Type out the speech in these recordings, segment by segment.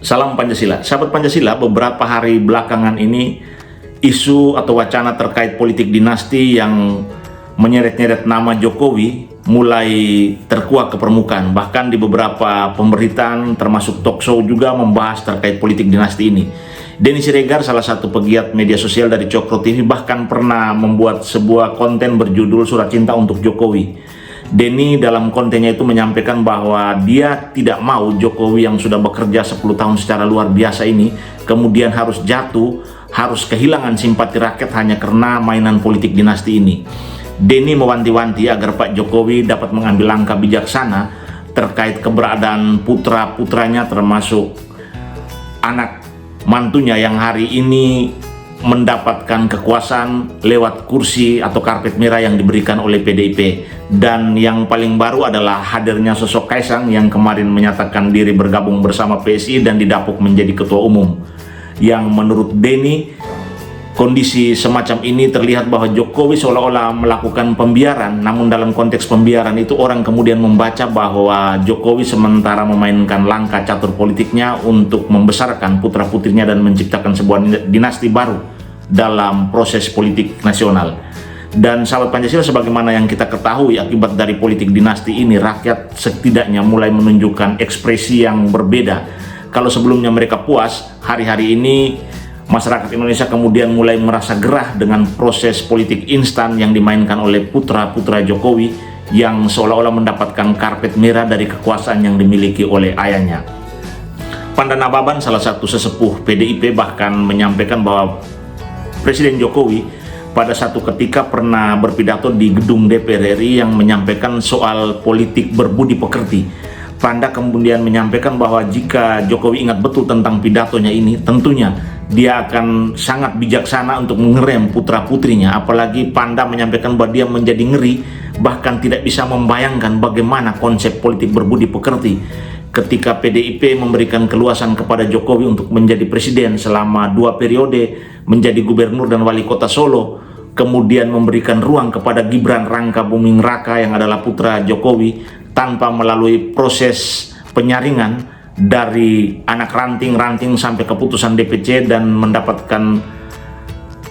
Salam Pancasila. Sahabat Pancasila, beberapa hari belakangan ini isu atau wacana terkait politik dinasti yang menyeret-nyeret nama Jokowi mulai terkuak ke permukaan. Bahkan di beberapa pemberitaan termasuk talk show juga membahas terkait politik dinasti ini. Denny Siregar, salah satu pegiat media sosial dari Cokro TV, bahkan pernah membuat sebuah konten berjudul Surat Cinta untuk Jokowi. Denny dalam kontennya itu menyampaikan bahwa dia tidak mau Jokowi yang sudah bekerja 10 tahun secara luar biasa ini kemudian harus jatuh, harus kehilangan simpati rakyat hanya karena mainan politik dinasti ini. Denny mewanti-wanti agar Pak Jokowi dapat mengambil langkah bijaksana terkait keberadaan putra-putranya termasuk anak mantunya yang hari ini mendapatkan kekuasaan lewat kursi atau karpet merah yang diberikan oleh PDIP. Dan yang paling baru adalah hadirnya sosok Kaisang yang kemarin menyatakan diri bergabung bersama PSI dan didapuk menjadi ketua umum. Yang menurut Denny, kondisi semacam ini terlihat bahwa Jokowi seolah-olah melakukan pembiaran, namun dalam konteks pembiaran itu orang kemudian membaca bahwa Jokowi sementara memainkan langkah catur politiknya untuk membesarkan putra-putrinya dan menciptakan sebuah dinasti baru dalam proses politik nasional. Dan sahabat Pancasila, sebagaimana yang kita ketahui akibat dari politik dinasti ini, rakyat setidaknya mulai menunjukkan ekspresi yang berbeda. Kalau sebelumnya mereka puas, hari-hari ini masyarakat Indonesia kemudian mulai merasa gerah dengan proses politik instan yang dimainkan oleh putra-putra Jokowi yang seolah-olah mendapatkan karpet merah dari kekuasaan yang dimiliki oleh ayahnya. Pandan Ababan, salah satu sesepuh PDIP, bahkan menyampaikan bahwa Presiden Jokowi pada satu ketika pernah berpidato di gedung DPR RI yang menyampaikan soal politik berbudi pekerti. Panda kemudian menyampaikan bahwa jika Jokowi ingat betul tentang pidatonya ini, tentunya dia akan sangat bijaksana untuk mengerem putra-putrinya. Apalagi Panda menyampaikan bahwa dia menjadi ngeri, bahkan tidak bisa membayangkan bagaimana konsep politik berbudi pekerti ketika PDIP memberikan keluasan kepada Jokowi untuk menjadi presiden selama 2 periode, menjadi gubernur dan wali kota Solo, kemudian memberikan ruang kepada Gibran Raka Buming Raka yang adalah putra Jokowi tanpa melalui proses penyaringan dari anak ranting sampai keputusan DPC dan mendapatkan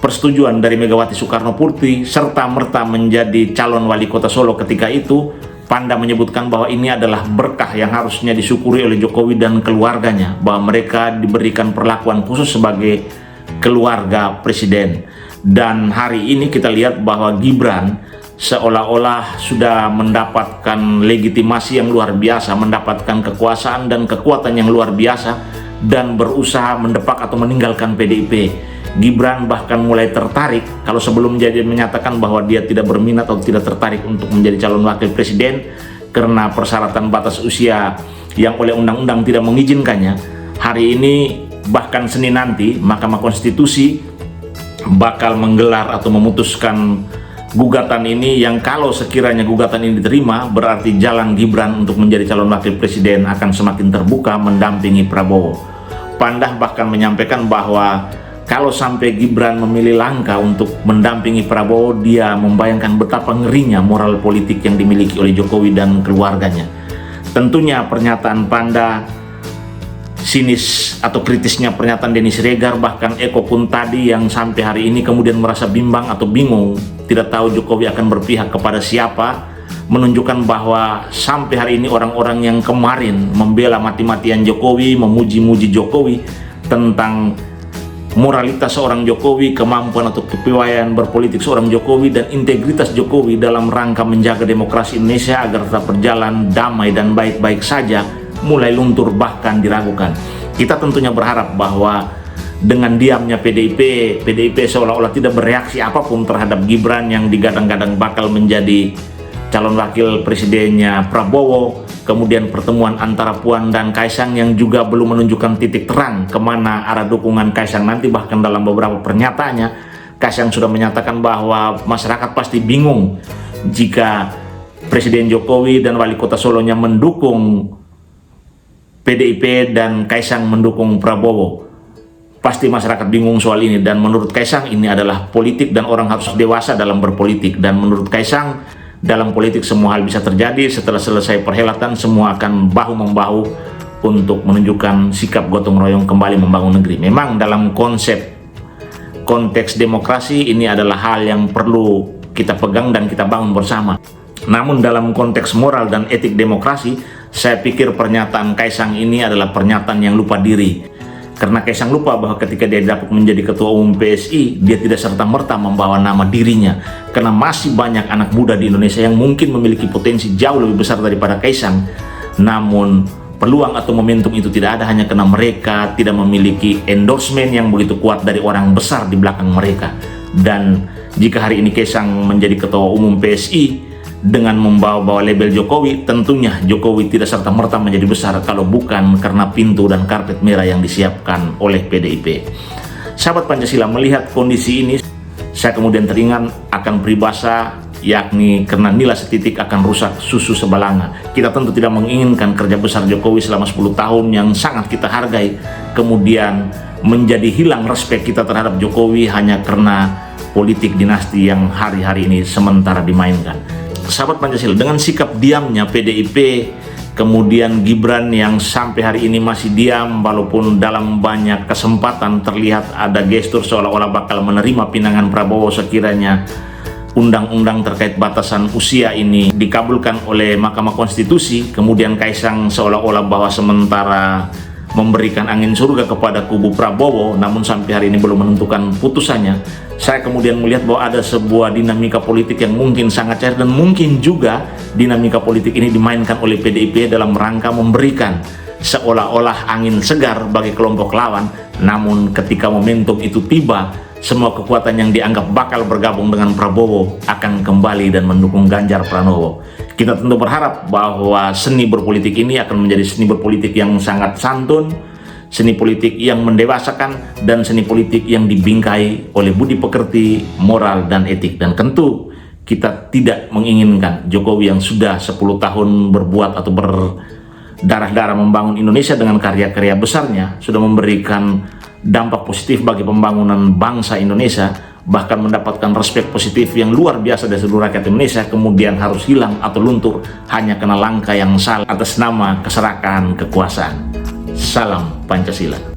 persetujuan dari Megawati Soekarno Putri serta merta menjadi calon wali kota Solo ketika itu. Panda menyebutkan bahwa ini adalah berkah yang harusnya disyukuri oleh Jokowi dan keluarganya, bahwa mereka diberikan perlakuan khusus sebagai keluarga presiden. Dan hari ini kita lihat bahwa Gibran seolah-olah sudah mendapatkan legitimasi yang luar biasa, mendapatkan kekuasaan dan kekuatan yang luar biasa, dan berusaha mendepak atau meninggalkan PDIP. Gibran bahkan mulai tertarik, kalau sebelum jadi menyatakan bahwa dia tidak berminat atau tidak tertarik untuk menjadi calon wakil presiden karena persyaratan batas usia yang oleh undang-undang tidak mengizinkannya. Hari ini bahkan Senin nanti Mahkamah Konstitusi bakal menggelar atau memutuskan gugatan ini, yang kalau sekiranya gugatan ini diterima berarti jalan Gibran untuk menjadi calon wakil presiden akan semakin terbuka mendampingi Prabowo. Pandah bahkan menyampaikan bahwa kalau sampai Gibran memilih langkah untuk mendampingi Prabowo, dia membayangkan betapa ngerinya moral politik yang dimiliki oleh Jokowi dan keluarganya. Tentunya pernyataan Panda, sinis atau kritisnya pernyataan Denny Siregar, bahkan Eko pun tadi yang sampai hari ini kemudian merasa bimbang atau bingung, tidak tahu Jokowi akan berpihak kepada siapa, menunjukkan bahwa sampai hari ini orang-orang yang kemarin membela mati-matian Jokowi, memuji-muji Jokowi tentang moralitas seorang Jokowi, kemampuan atau kepiawaian berpolitik seorang Jokowi, dan integritas Jokowi dalam rangka menjaga demokrasi Indonesia agar tetap berjalan damai dan baik-baik saja, mulai luntur bahkan diragukan. Kita tentunya berharap bahwa dengan diamnya PDIP seolah-olah tidak bereaksi apapun terhadap Gibran yang digadang-gadang bakal menjadi calon wakil presidennya Prabowo, kemudian pertemuan antara Puan dan Kaisang yang juga belum menunjukkan titik terang kemana arah dukungan Kaisang nanti. Bahkan dalam beberapa pernyataannya, Kaisang sudah menyatakan bahwa masyarakat pasti bingung jika Presiden Jokowi dan wali kota Solonya mendukung PDIP dan Kaisang mendukung Prabowo. Pasti masyarakat bingung soal ini, dan menurut Kaisang ini adalah politik dan orang harus dewasa dalam berpolitik. Dan menurut Kaisang, dalam politik semua hal bisa terjadi. Setelah selesai perhelatan semua akan bahu-membahu untuk menunjukkan sikap gotong royong kembali membangun negeri. Memang dalam konteks demokrasi ini adalah hal yang perlu kita pegang dan kita bangun bersama. Namun dalam konteks moral dan etik demokrasi, saya pikir pernyataan Kaisang ini adalah pernyataan yang lupa diri. Karena Kaisang lupa bahwa ketika dia dapat menjadi ketua umum PSI, dia tidak serta-merta membawa nama dirinya. Karena masih banyak anak muda di Indonesia yang mungkin memiliki potensi jauh lebih besar daripada Kaisang. Namun peluang atau momentum itu tidak ada hanya karena mereka tidak memiliki endorsement yang begitu kuat dari orang besar di belakang mereka. Dan jika hari ini Kaisang menjadi ketua umum PSI dengan membawa label Jokowi, tentunya Jokowi tidak serta-merta menjadi besar kalau bukan karena pintu dan karpet merah yang disiapkan oleh PDIP. Sahabat Pancasila, melihat kondisi ini, saya kemudian teringat akan peribahasa, yakni karena nila setitik akan rusak susu sebalanga. Kita tentu tidak menginginkan kerja besar Jokowi selama 10 tahun yang sangat kita hargai, kemudian menjadi hilang respek kita terhadap Jokowi hanya karena politik dinasti yang hari-hari ini sementara dimainkan. Sahabat Pancasila, dengan sikap diamnya PDIP, kemudian Gibran yang sampai hari ini masih diam, walaupun dalam banyak kesempatan terlihat ada gestur seolah-olah bakal menerima pinangan Prabowo sekiranya undang-undang terkait batasan usia ini dikabulkan oleh Mahkamah Konstitusi. Kemudian Kaisang seolah-olah bahwa sementara memberikan angin surga kepada kubu Prabowo, namun sampai hari ini belum menentukan putusannya. Saya kemudian melihat bahwa ada sebuah dinamika politik yang mungkin sangat cair, dan mungkin juga dinamika politik ini dimainkan oleh PDIP dalam rangka memberikan seolah-olah angin segar bagi kelompok lawan. Namun ketika momentum itu tiba, semua kekuatan yang dianggap bakal bergabung dengan Prabowo akan kembali dan mendukung Ganjar Pranowo. Kita tentu berharap bahwa seni berpolitik ini akan menjadi seni berpolitik yang sangat santun, seni politik yang mendewasakan, dan seni politik yang dibingkai oleh budi pekerti, moral, dan etik. Dan tentu kita tidak menginginkan Jokowi yang sudah 10 tahun berbuat atau berdarah-darah membangun Indonesia dengan karya-karya besarnya, sudah memberikan dampak positif bagi pembangunan bangsa Indonesia, bahkan mendapatkan respek positif yang luar biasa dari seluruh rakyat Indonesia, kemudian harus hilang atau luntur hanya karena langkah yang salah atas nama keserakahan kekuasaan. Salam Pancasila.